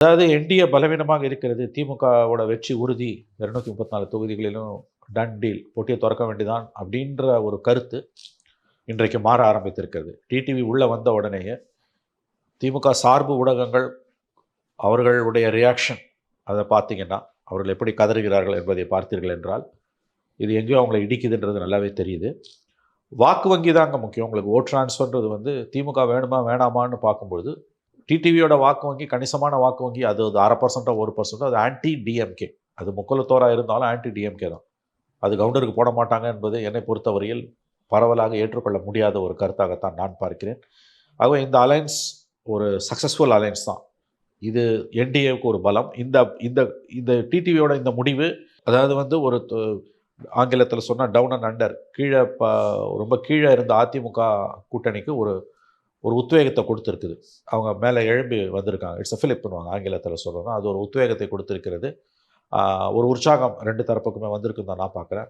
அதாவது என்டிஏ பலவீனமாக இருக்கிறது. திமுகவோட வெற்றி உறுதி. 234 தொகுதிகளிலும் டன் டீல். போட்டிய தொறக்க வேண்டியதான் அப்படின்ற ஒரு கருத்து இன்றைக்கு மாற ஆரம்பித்திருக்கிறது. டிடிவி உள்ள வந்த உடனேயே திமுக சார்பு ஊடகங்கள் அவர்களுடைய ரியாக்ஷன் அதை பார்த்தீங்கன்னா, அவர்கள் எப்படி கதறுகிறார்கள் என்பதை பார்த்தீர்கள் என்றால், இது எங்கேயோ அவங்கள இடிக்குதுன்றது நல்லாவே தெரியுது. வாக்கு வங்கி தான் அங்கே முக்கியம். உங்களுக்கு ஓட் ட்ரான்ஸ்ஃபர்ன்றது வந்து திமுக வேணுமா வேணாமான்னு பார்க்கும்பொழுது, டிடிவியோட வாக்கு வங்கி கணிசமான வாக்கு வங்கி. அது 1/2% 1% அது ஆன்டி டிஎம்கே. அது முக்குலத்தோரா இருந்தாலும் ஆன்டி டிஎம்கே தான். அது கவுண்டருக்கு போட மாட்டாங்க என்பது என்னை பொறுத்தவரையில் பரவலாக ஏற்றுக்கொள்ள முடியாத ஒரு கருத்தாகத்தான் நான் பார்க்கிறேன். ஆகவே இந்த அலைன்ஸ் ஒரு சக்ஸஸ்ஃபுல் அலைன்ஸ் தான். இது என்டிஏவுக்கு ஒரு பலம். இந்த இந்த இந்த டிடிவியோட இந்த முடிவு, அதாவது வந்து ஒரு ஆங்கிலத்தில் சொன்னால் டவுன் அண்ட் அண்டர், கீழே ரொம்ப கீழே இருந்த அதிமுக கூட்டணிக்கு ஒரு ஒரு உத்வேகத்தை கொடுத்துருக்குது. அவங்க மேலே எழும்பி வந்திருக்காங்க. இட்ஸ் அ ஃபிலிப் பண்ணுவாங்க ஆங்கிலத்தில் சொல்லணும். அது ஒரு உத்வேகத்தை கொடுத்துருக்கிறது. ஒரு உற்சாகம் 2 தரப்புக்குமே வந்திருக்குன்னு தான் நான் பார்க்குறேன்.